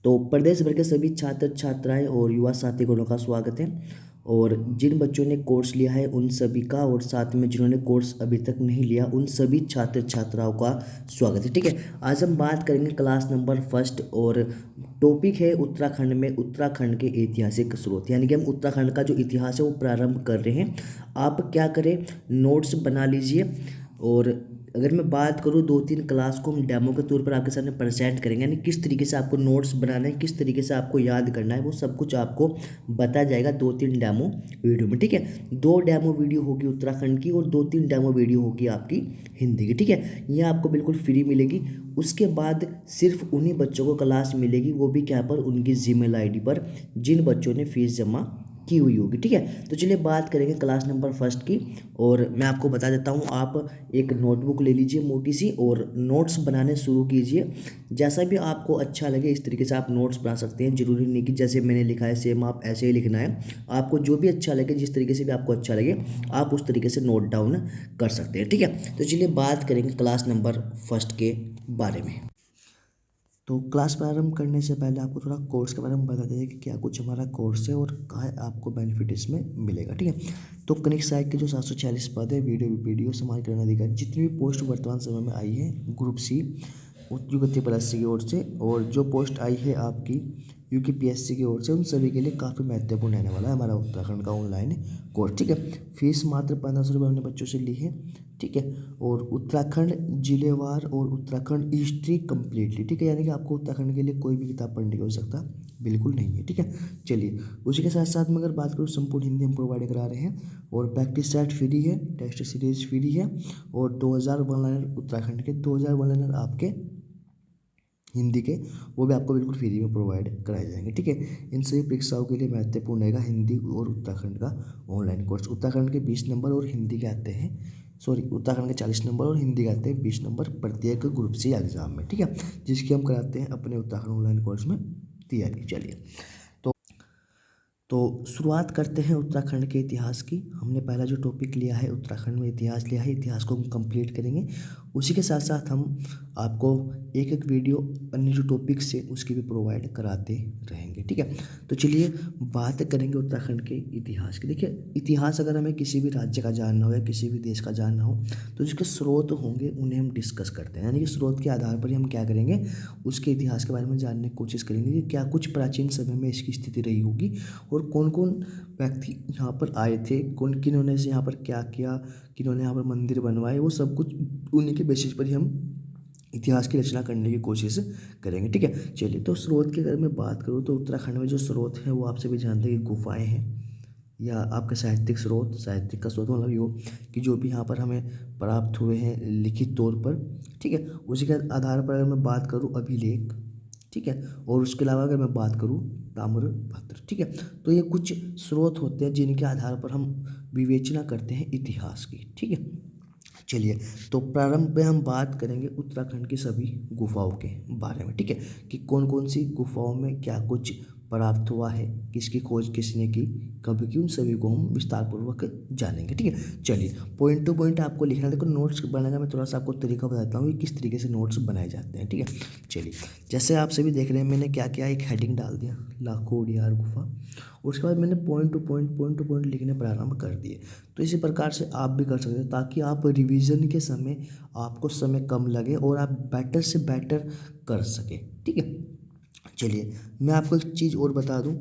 तो प्रदेश भर के सभी छात्र छात्राएं और युवा साथीगणों का स्वागत है। और जिन बच्चों ने कोर्स लिया है उन सभी का, और साथ में जिन्होंने कोर्स अभी तक नहीं लिया उन सभी छात्र छात्राओं का स्वागत है। ठीक है, आज हम बात करेंगे क्लास नंबर फर्स्ट, और टॉपिक है उत्तराखंड में उत्तराखंड के ऐतिहासिक स्रोत। यानी कि हम उत्तराखंड का जो इतिहास है वो प्रारंभ कर रहे हैं। आप क्या करें, नोट्स बना लीजिए। और अगर मैं बात करूँ, 2-3 क्लास को हम डेमो के तौर पर आपके सामने प्रेजेंट करेंगे, यानी किस तरीके से आपको नोट्स बनाना है, किस तरीके से आपको याद करना है, वो सब कुछ आपको बताया जाएगा 2-3 डेमो वीडियो में। ठीक है, 2 डेमो वीडियो होगी उत्तराखंड की और 2-3 डेमो वीडियो होगी आपकी हिंदी की। ठीक है, ये आपको बिल्कुल फ्री मिलेगी। उसके बाद सिर्फ उन्हीं बच्चों को क्लास मिलेगी, वो भी क्या पर, उनकी जीमेल आईडी पर, जिन बच्चों ने फीस जमा की हुई होगी। ठीक है, तो चलिए बात करेंगे क्लास नंबर फर्स्ट की। और मैं आपको बता देता हूँ, आप एक नोटबुक ले लीजिए मोटी सी और नोट्स बनाने शुरू कीजिए। जैसा भी आपको अच्छा लगे इस तरीके से आप नोट्स बना सकते हैं। जरूरी नहीं कि जैसे मैंने लिखा है सेम आप ऐसे ही लिखना है। आपको जो भी अच्छा लगे, जिस तरीके से भी आपको अच्छा लगे, आप उस तरीके से नोट डाउन कर सकते हैं। ठीक है, तो चलिए बात करेंगे क्लास नंबर फर्स्ट के बारे में। तो क्लास प्रारंभ करने से पहले आपको थोड़ा कोर्स के बारे में बता दें कि क्या कुछ हमारा कोर्स है और कहाँ आपको बेनिफिट इसमें मिलेगा। ठीक है, तो कनिष्ठ सहायक के जो 746 पद है, वीडियो समाज कल्याण अधिकारी, जितनी भी पोस्ट वर्तमान समय में आई है ग्रुप सी युगति प्लस की ओर से, और जो पोस्ट आई है आपकी यूकेपीएससी की ओर से, उन सभी के लिए काफ़ी महत्वपूर्ण रहने वाला है हमारा उत्तराखंड का ऑनलाइन कोर्स। ठीक है, फीस मात्र 1500 रुपये हमने बच्चों से ली है। ठीक है, और उत्तराखंड जिलेवार और उत्तराखंड हिस्ट्री कम्प्लीटली। ठीक है, यानी कि आपको उत्तराखंड के लिए कोई भी किताब पढ़ने की आवश्यकता बिल्कुल नहीं है। ठीक है, चलिए उसी के साथ साथ में अगर बात करूँ, संपूर्ण हिंदी हम प्रोवाइड करा रहे हैं, और प्रैक्टिस सेट फ्री है, टेस्ट सीरीज फ्री है, और 2000 वन लाइनर उत्तराखंड के, 2000 वन लाइनर आपके हिंदी के, वो भी आपको बिल्कुल फ्री में प्रोवाइड कराए जाएंगे। ठीक है, इन सभी परीक्षाओं के लिए महत्वपूर्ण रहेगा हिंदी और उत्तराखंड का ऑनलाइन कोर्स। उत्तराखंड के 20 नंबर और हिंदी के आते हैं, सॉरी, उत्तराखंड के 40 नंबर और हिंदी के आते हैं 20 नंबर प्रत्येक ग्रुप सी एग्जाम में। ठीक है, जिसकी हम कराते हैं अपने उत्तराखंड ऑनलाइन कोर्स में तैयारी। चलिए, तो शुरुआत करते हैं उत्तराखंड के इतिहास की। हमने पहला जो टॉपिक लिया है उत्तराखंड में इतिहास लिया है, इतिहास को हम कंप्लीट करेंगे। उसी के साथ साथ हम आपको एक एक वीडियो अन्य जो टॉपिक्स है उसकी भी प्रोवाइड कराते रहेंगे। ठीक है, तो चलिए बात करेंगे उत्तराखंड के इतिहास की। देखिए, इतिहास अगर हमें किसी भी राज्य का जानना हो या किसी भी देश का जानना हो, तो जिसके स्रोत होंगे उन्हें हम डिस्कस करते हैं। यानी कि स्रोत के आधार पर ही हम क्या करेंगे, उसके इतिहास के बारे में जानने की कोशिश करेंगे कि क्या कुछ प्राचीन समय में इसकी स्थिति रही होगी, और कौन कौन व्यक्ति यहाँ पर आए थे, कौन किन्होंने से यहाँ पर क्या किया, किन्होंने यहाँ पर मंदिर बनवाए, वो सब कुछ उन्हीं के बेसिस पर ही हम इतिहास की रचना करने की कोशिश करेंगे। ठीक है, चलिए, तो स्रोत की अगर मैं बात करूँ तो उत्तराखंड में जो स्रोत हैं वो आप सभी जानते हैं कि गुफाएं हैं, या आपका साहित्यिक स्रोत, साहित्यिक का स्रोत मतलब ये हो कि जो भी यहाँ पर हमें प्राप्त हुए हैं लिखित तौर पर। ठीक है, उसी के आधार पर अगर मैं बात करूँ अभिलेख। ठीक है, और उसके अलावा अगर मैं बात करूँ ताम्रपत्र। ठीक है, तो ये कुछ स्रोत होते हैं जिनके आधार पर हम विवेचना करते हैं इतिहास की। ठीक है, चलिए, तो प्रारंभ में हम बात करेंगे उत्तराखंड की सभी गुफाओं के बारे में। ठीक है, कि कौन कौन सी गुफाओं में क्या कुछ प्राप्त हुआ है, किसकी खोज किसने की, कब की, उन सभी को हम विस्तार पूर्वक जानेंगे। ठीक है, चलिए पॉइंट टू पॉइंट आपको लिखना है। देखो, नोट्स बनाने में थोड़ा सा आपको तरीका बताता हूँ कि किस तरीके से नोट्स बनाए जाते हैं। ठीक है, चलिए, जैसे आप सभी देख रहे हैं, मैंने क्या किया, एक हेडिंग डाल दिया, लाखों उड़ियार गुफा। उसके बाद मैंने पॉइंट टू पॉइंट लिखने प्रारंभ कर दिए। तो इसी प्रकार से आप भी कर सकते हो, ताकि आप रिवीजन के समय आपको समय कम लगे और आप बेटर से बेटर कर सके। ठीक है, चलिए मैं आपको एक चीज़ और बता दूं,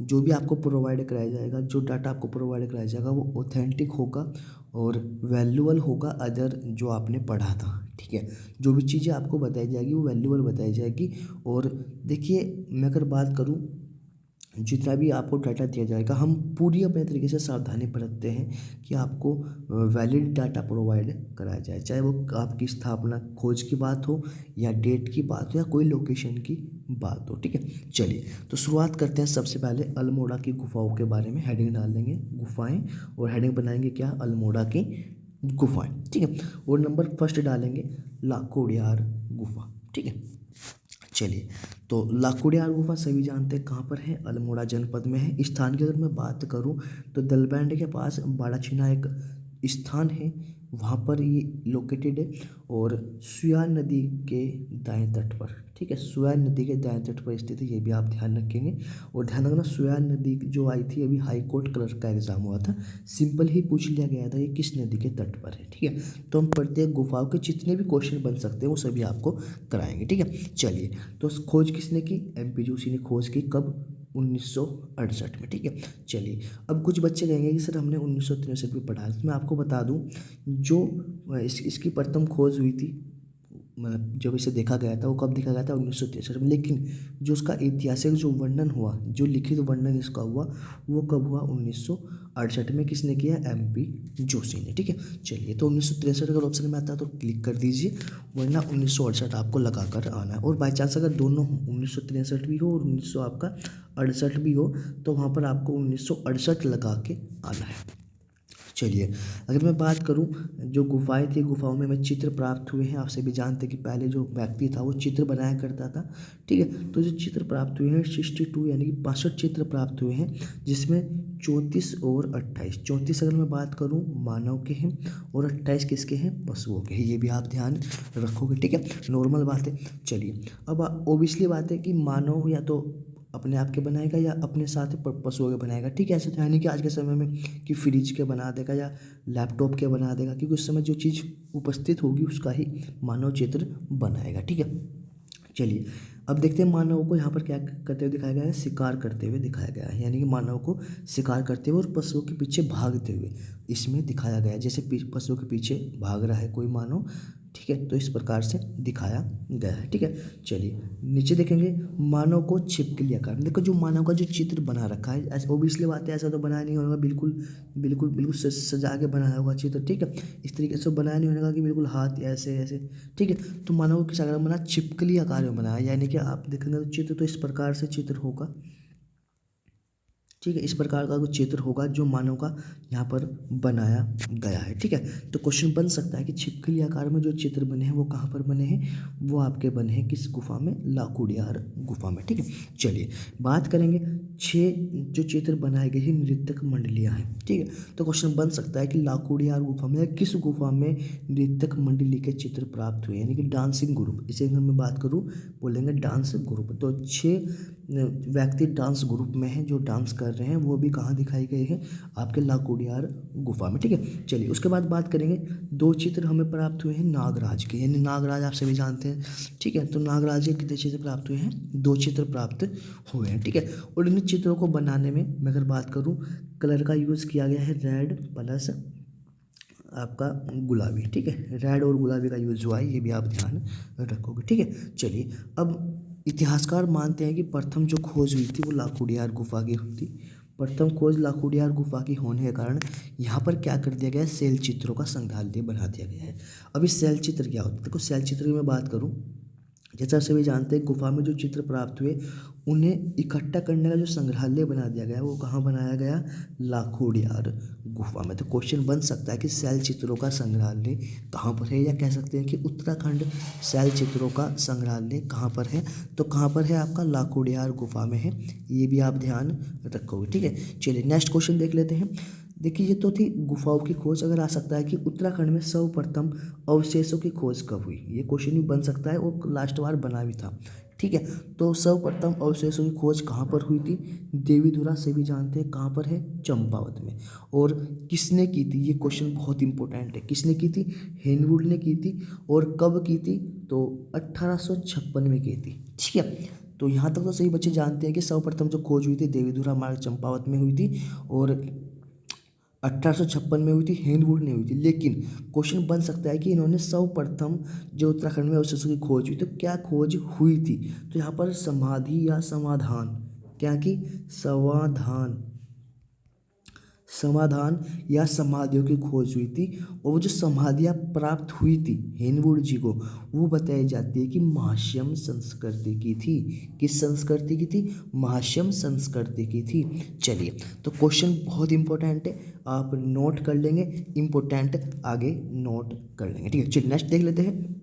जो भी आपको प्रोवाइड कराया जाएगा, जो डाटा आपको प्रोवाइड कराया जाएगा, वो ऑथेंटिक होगा और वैल्यूअल होगा अदर जो आपने पढ़ा था। ठीक है, जो भी चीज़ें आपको बताई जाएगी वो वैल्यूअल बताई जाएगी। और देखिए, मैं अगर बात करूं, जितना भी आपको डाटा दिया जाएगा, हम पूरी अपने तरीके से सावधानी बरतते हैं कि आपको वैलिड डाटा प्रोवाइड कराया जाए, चाहे वो आपकी स्थापना खोज की बात हो, या डेट की बात हो, या कोई लोकेशन की बात हो। ठीक है, चलिए, तो शुरुआत करते हैं। सबसे पहले अल्मोड़ा की गुफाओं के बारे में हेडिंग डाल देंगे गुफाएं, और हेडिंग बनाएंगे क्या, अल्मोड़ा की गुफाएं। ठीक है, और नंबर फर्स्ट डालेंगे लाखोड़ियार गुफा। ठीक है, चलिए, तो लाखोड़ियार गुफा सभी जानते हैं कहाँ पर है, अल्मोड़ा जनपद में है। स्थान की अगर मैं बात करूँ तो दलबैंड के पास बाड़ाछीना एक स्थान है, वहाँ पर ये लोकेटेड है और सुयान नदी के दाएं तट पर, ठीक है, सुयान नदी के दाएं तट पर स्थित है, ये भी आप ध्यान रखेंगे। और ध्यान रखना सुयान नदी जो आई थी अभी हाई कोर्ट क्लर्क का एग्जाम हुआ था, सिंपल ही पूछ लिया गया था ये किस नदी के तट पर है, ठीक है। तो हम प्रत्येक गुफाओं के जितने भी क्वेश्चन बन सकते हैं वो सभी आपको कराएंगे, ठीक है। चलिए, तो खोज किसने की, एमपी जोशी ने खोज की, कब, 1968 में, ठीक है। चलिए, अब कुछ बच्चे कहेंगे कि सर हमने 1963 में पढ़ा है, तो मैं आपको बता दूं जो इसकी प्रथम खोज हुई थी, मतलब जब इसे देखा गया था वो कब देखा गया था, 1963 में। लेकिन जो उसका ऐतिहासिक जो वर्णन हुआ, जो लिखित वर्णन इसका हुआ, वो कब हुआ, 1968 में। किसने किया, एमपी जोशी ने, ठीक है। चलिए, तो 1963 अगर ऑप्शन में आता है तो क्लिक कर दीजिए, वरना 1968 आपको लगा कर आना है। और बाई चांस अगर दोनों 1963 भी हो और 1900 आपका 68 भी हो, तो वहाँ पर आपको 1968 लगा के आना है। चलिए, अगर मैं बात करूं जो गुफाएं थी, गुफाओं में हमें चित्र प्राप्त हुए हैं। आप सभी जानते हैं कि पहले जो व्यक्ति था वो चित्र बनाया करता था, ठीक है। तो जो चित्र प्राप्त हुए हैं 62 यानी कि 62 चित्र प्राप्त हुए हैं, जिसमें 34 और 28, 34 अगर मैं बात करूं मानव के हैं और 28 किसके हैं, पशुओं के हैं। ये भी आप ध्यान रखोगे, ठीक है, नॉर्मल बात है। चलिए, अब ओबियसली बात है कि मानव या तो अपने आप के बनाएगा या अपने साथ पशुओं के बनाएगा, ठीक है। ऐसे तो है नहीं कि आज के समय में कि फ्रिज के बना देगा या लैपटॉप के बना देगा, क्योंकि उस समय जो चीज़ उपस्थित होगी उसका ही मानव चित्र बनाएगा, ठीक है। चलिए, अब देखते हैं मानव को यहाँ पर क्या करते हुए दिखाया गया है, शिकार करते हुए दिखाया गया है, यानी कि मानव को शिकार करते हुए और पशुओं के पीछे भागते हुए इसमें दिखाया गया है। जैसे पशुओं के पीछे भाग रहा है कोई मानव, ठीक है, तो इस प्रकार से दिखाया गया है, ठीक है। चलिए, नीचे देखेंगे मानव को छिपकली आकार में। देखो जो मानव का जो चित्र बना रखा है, ऐसे ओबियसली बात है, ऐसा तो बनाया नहीं होगा, बिल्कुल बिल्कुल बिल्कुल सजा के बनाया होगा चित्र, ठीक है। इस तरीके से बनाया नहीं होगा कि बिल्कुल हाथ ऐसे ऐसे, ठीक है। तो मानव को किस आकार में बना, छिपकली आकार में बनाया, यानी कि आप देखेंगे तो चित्र तो इस प्रकार से चित्र होगा, ठीक है। इस प्रकार का कुछ चित्र होगा जो मानव का यहाँ पर बनाया गया है, ठीक है। तो क्वेश्चन बन सकता है कि छिपकली आकार में जो चित्र बने हैं वो कहाँ पर बने हैं, वो आपके बने हैं किस गुफा में, लाखोडियार गुफा में, ठीक है। चलिए, बात करेंगे 6 जो चित्र बनाए गए हैं नृत्यक मंडलियाँ हैं, ठीक है। तो क्वेश्चन बन सकता है कि लाखोडियार गुफा में या किस गुफा में नृत्यक मंडली के चित्र प्राप्त हुए, यानी कि डांसिंग ग्रुप, इसे अगर मैं बात करूँ बोलेंगे डांस ग्रुप। तो 6 व्यक्ति डांस ग्रुप में हैं जो डांस कर रहे हैं, वो भी कहाँ दिखाई गए हैं, आपके लाखोडियार गुफा में, ठीक है। चलिए, उसके बाद बात करेंगे 2 चित्र हमें प्राप्त हुए हैं नागराज के, यानी नागराज आप सभी जानते हैं, ठीक है। तो नागराज के कितने चित्र प्राप्त हुए हैं, 2 चित्र प्राप्त हुए हैं, ठीक है। और इन चित्रों को बनाने में मैं अगर बात करूँ, कलर का यूज़ किया गया है रेड प्लस आपका गुलाबी, ठीक है, रेड और गुलाबी का यूज़ हुआ है, ये भी आप ध्यान रखोगे, ठीक है। चलिए, अब इतिहासकार मानते हैं कि प्रथम जो खोज हुई थी वो लाखोडियार गुफा की हुई थी। प्रथम खोज लाखोडियार गुफा की होने के कारण यहाँ पर क्या कर दिया गया है, शैल चित्रों का संग्रहालय बना दिया गया है। अब इस शैल चित्र क्या होता है, देखो शैल चित्र की मैं बात करूँ, जैसा सभी जानते हैं गुफा में जो चित्र प्राप्त हुए उन्हें इकट्ठा करने का जो संग्रहालय बना दिया गया वो कहाँ बनाया गया, लाखोडियार गुफा में। तो क्वेश्चन बन सकता है कि शैल चित्रों का संग्रहालय कहाँ पर है, या कह सकते हैं कि उत्तराखंड शैल चित्रों का संग्रहालय कहाँ पर है, तो कहाँ पर है, आपका लाखोडियार गुफा में है, ये भी आप ध्यान रखोगे, ठीक है। चलिए, नेक्स्ट क्वेश्चन देख लेते हैं। देखिए, ये तो थी गुफाओं की खोज। अगर आ सकता है कि उत्तराखंड में सर्वप्रथम अवशेषों की खोज कब हुई, ये क्वेश्चन भी बन सकता है, वो लास्ट बार बना भी था, ठीक है। तो सर्वप्रथम अवशेषों की खोज कहाँ पर हुई थी, देवीधुरा सभी जानते हैं कहाँ पर है, चंपावत में। और किसने की थी, ये क्वेश्चन बहुत इंपॉर्टेंट है, किसने की थी, हेनवुड ने की थी। और कब की थी, तो 1856 में की थी, ठीक है। तो यहाँ तक तो सही बच्चे जानते हैं कि सर्वप्रथम जो खोज हुई थी देवीधुरा मार्ग चंपावत में हुई थी और 1856 में हुई थी, हेनवुड ने हुई थी। लेकिन क्वेश्चन बन सकता है कि इन्होंने सर्वप्रथम जो उत्तराखंड में अवशेषों की खोज हुई, तो क्या खोज हुई थी, तो यहाँ पर समाधि या समाधान, क्या की समाधान, समाधान या समाधियों की खोज हुई थी। और वो जो समाधियाँ प्राप्त हुई थी हेनवुड जी को, वो बताई जाती है कि महाश्यम संस्कृति की थी। किस संस्कृति की थी, महाश्यम संस्कृति की थी। चलिए, तो क्वेश्चन बहुत इंपॉर्टेंट है, आप नोट कर लेंगे, इंपॉर्टेंट आगे नोट कर लेंगे, ठीक है। चलिए, नेक्स्ट देख लेते हैं।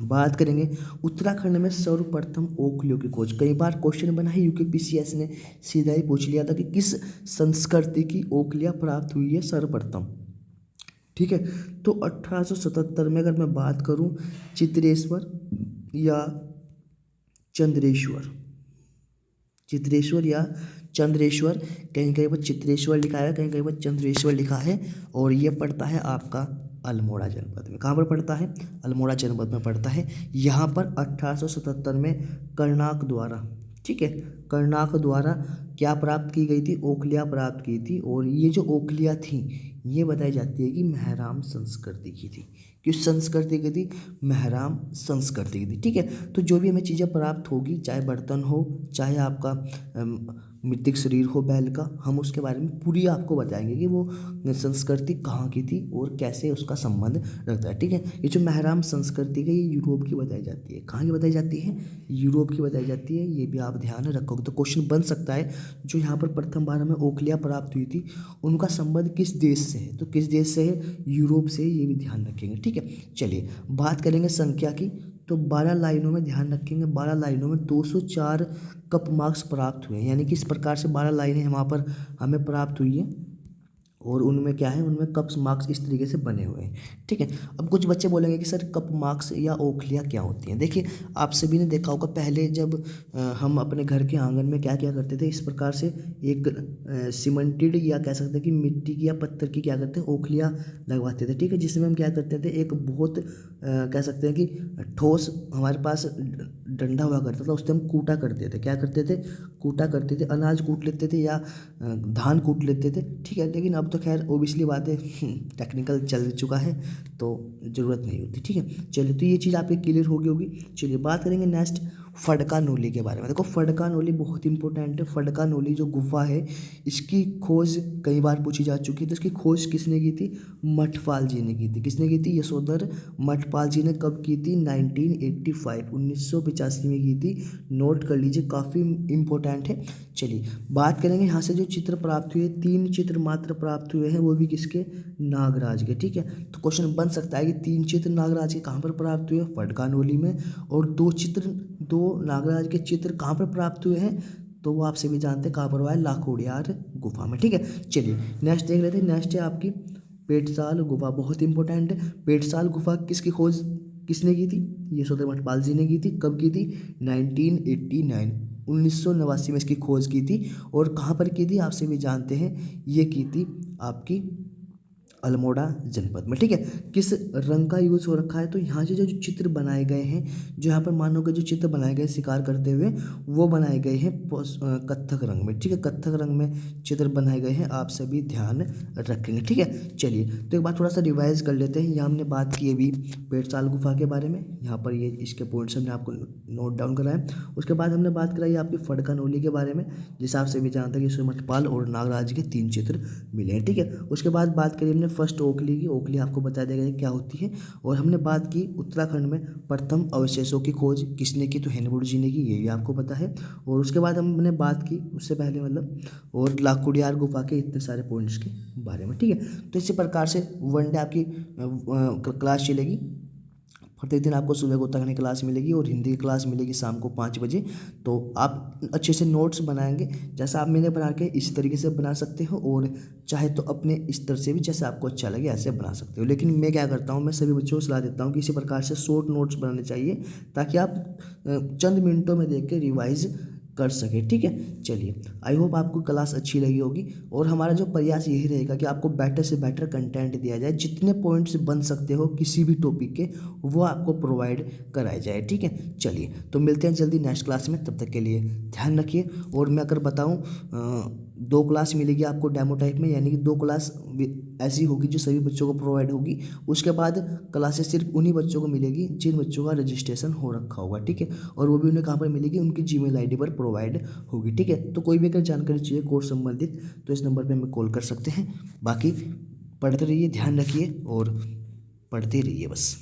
बात करेंगे उत्तराखंड में सर्वप्रथम ओखलियों की खोज। कई बार क्वेश्चन बना है, यूकेपीसीएस ने सीधा ही पूछ लिया था कि किस संस्कृति की ओखलियां प्राप्त हुई है सर्वप्रथम, ठीक है। तो 1877 में अगर मैं बात करूँ चित्रेश्वर या चंद्रेश्वर, चित्रेश्वर या चंद्रेश्वर, कहीं कहीं पर चित्रेश्वर लिखा है, कहीं कहीं पर चंद्रेश्वर लिखा है, और ये पड़ता है आपका अल्मोड़ा जनपद में। कहाँ पर पड़ता है? अल्मोड़ा जनपद में पड़ता है। यहाँ पर 1877 में कर्नाक द्वारा, ठीक है, कर्नाक द्वारा क्या प्राप्त की गई थी? ओखलियाँ प्राप्त की थी। और ये जो ओखलियाँ थी ये बताई जाती है कि महराम संस्कृति की थी। किस संस्कृति की थी? महराम संस्कृति की थी। ठीक है। तो जो भी हमें चीज़ें प्राप्त होगी, चाहे बर्तन हो, चाहे आपका मृतिक शरीर हो बैल का, हम उसके बारे में पूरी आपको बताएंगे कि वो संस्कृति कहाँ की थी और कैसे उसका संबंध रखता है। ठीक है। ये जो महराम संस्कृति है ये यूरोप की बताई जाती है। कहाँ की बताई जाती है? यूरोप की बताई जाती है। ये भी आप ध्यान रखोगे तो क्वेश्चन बन सकता है। जो यहाँ पर प्रथम बार हमें ओखलियाँ प्राप्त हुई थी उनका संबंध किस देश से है? तो किस देश से है? यूरोप से। ये भी ध्यान रखेंगे। ठीक है। चलिए बात करेंगे संख्या की। तो 12 लाइनों में ध्यान रखेंगे, 12 लाइनों में 204 कप मार्क्स प्राप्त हुए, यानी कि इस प्रकार से 12 लाइनें वहाँ पर हमें प्राप्त हुई है और उनमें क्या है, उनमें कप्स मार्क्स इस तरीके से बने हुए हैं। ठीक है। अब कुछ बच्चे बोलेंगे कि सर कप मार्क्स या ओखलियाँ क्या होती हैं? देखिए आप सभी ने देखा होगा पहले जब हम अपने घर के आंगन में क्या क्या करते थे, इस प्रकार से एक सीमेंटेड या कह सकते हैं कि मिट्टी की या पत्थर की क्या करते हैं, ओखलियाँ लगवाते थे। ठीक है। जिसमें हम क्या करते थे, एक बहुत कह सकते हैं कि ठोस हमारे पास डंडा हुआ करता था, उससे हम कूटा करते थे। क्या करते थे? कूटा करते थे। अनाज कूट लेते थे या धान कूट लेते थे। ठीक है। लेकिन अब तो खैर ओबियसली बात है टेक्निकल चल चुका है तो ज़रूरत नहीं होती। ठीक है। चलिए तो ये चीज़ आपकी क्लियर होगी। चलिए बात करेंगे नेक्स्ट फड़का नोली के बारे में। देखो फड़का नोली बहुत इंपॉर्टेंट है। फड़का नोली जो गुफा है इसकी खोज कई बार पूछी जा चुकी है। तो इसकी खोज किसने की थी? मठपाल जी ने की थी। किसने की थी? यशोधर मठपाल जी ने कब की थी? 1985 1985 में की थी। नोट कर लीजिए, काफ़ी इंपॉर्टेंट है। चलिए बात करेंगे यहाँ से जो चित्र प्राप्त हुए, 3 चित्र मात्र प्राप्त हुए हैं, वो भी किसके? नागराज के। ठीक है। तो क्वेश्चन बन सकता है कि 3 चित्र नागराज के कहाँ पर प्राप्त हुए? फड़कानोली में। और 2 नागराज के चित्र कहाँ पर प्राप्त हुए हैं? तो वो आप सभी जानते हैं कहाँ पर हुआ है? लाखोड़ियार गुफा में। ठीक है। चलिए नेक्स्ट देख लेते हैं। नेक्स्ट है आपकी पेटसाल गुफा, बहुत इंपॉर्टेंट है। पेटसाल गुफा किसकी खोज किसने की थी? यशोधर मठपाल जी ने की थी। कब की थी? 1989 1989 में इसकी खोज की थी। और कहाँ पर की थी? आप सभी जानते हैं ये की थी आपकी अल्मोड़ा जनपद में। ठीक है। किस रंग का यूज़ हो रखा है? तो यहाँ से जो चित्र बनाए गए हैं, जो यहाँ पर मानव के जो चित्र बनाए गए शिकार करते हुए, वो बनाए गए हैं कत्थक रंग में। ठीक है। कत्थक रंग में चित्र बनाए गए हैं, आप सभी ध्यान रखेंगे। ठीक है। चलिए तो एक बार थोड़ा सा रिवाइज कर लेते हैं। यहाँ हमने बात की अभी पेटसाल गुफा के बारे में, यहाँ पर ये इसके पॉइंट्स हमने आपको नोट डाउन कराए। उसके बाद हमने बात कराई आपकी फड़का नोली के बारे में, जिस आप सभी जानते हैं कि इसमें मठपाल और नागराज के 3 चित्र मिले हैं। ठीक है। उसके बाद बात करी हमने फर्स्ट ओखली की। ओखली आपको बता देगा क्या होती है। और हमने बात की उत्तराखंड में प्रथम अवशेषों की खोज किसने की? तो हेनवुड जी ने की, ये भी आपको पता है। और उसके बाद हमने बात की उससे पहले मतलब और लाखोड़ियार गुफा के इतने सारे पॉइंट्स के बारे में। ठीक है। तो इसी प्रकार से वन डे आपकी क्लास चलेगी। प्रत्येक दिन आपको सुबह को उत्तराखंड की क्लास मिलेगी और हिंदी की क्लास मिलेगी शाम को 5 बजे। तो आप अच्छे से नोट्स बनाएंगे, जैसा आप मैंने बना के इसी तरीके से बना सकते हो, और चाहे तो अपने स्तर से भी जैसे आपको अच्छा लगे ऐसे बना सकते हो। लेकिन मैं क्या करता हूँ, मैं सभी बच्चों को सलाह देता हूँ कि इसी प्रकार से शॉर्ट नोट्स बनाने चाहिए, ताकि आप चंद मिनटों में देख के रिवाइज कर सके। ठीक है। चलिए आई होप आपको क्लास अच्छी लगी होगी, और हमारा जो प्रयास यही रहेगा कि आपको बेटर से बेटर कंटेंट दिया जाए, जितने पॉइंट्स बन सकते हो किसी भी टॉपिक के वो आपको प्रोवाइड कराया जाए। ठीक है। चलिए तो मिलते हैं जल्दी नेक्स्ट क्लास में, तब तक के लिए ध्यान रखिए। और मैं अगर बताऊँ 2 क्लास मिलेगी आपको डेमो टाइप में, यानी कि 2 क्लास ऐसी होगी जो सभी बच्चों को प्रोवाइड होगी। उसके बाद क्लासेस सिर्फ उन्हीं बच्चों को मिलेगी जिन बच्चों का रजिस्ट्रेशन हो रखा होगा। ठीक है। और वो भी उन्हें कहाँ पर मिलेगी? उनकी जीमेल आईडी पर प्रोवाइड होगी। ठीक है। तो कोई भी अगर जानकारी चाहिए कोर्स संबंधित तो इस नंबर पर हमें कॉल कर सकते हैं। बाकी पढ़ते रहिए, ध्यान रखिए और पढ़ते रहिए बस।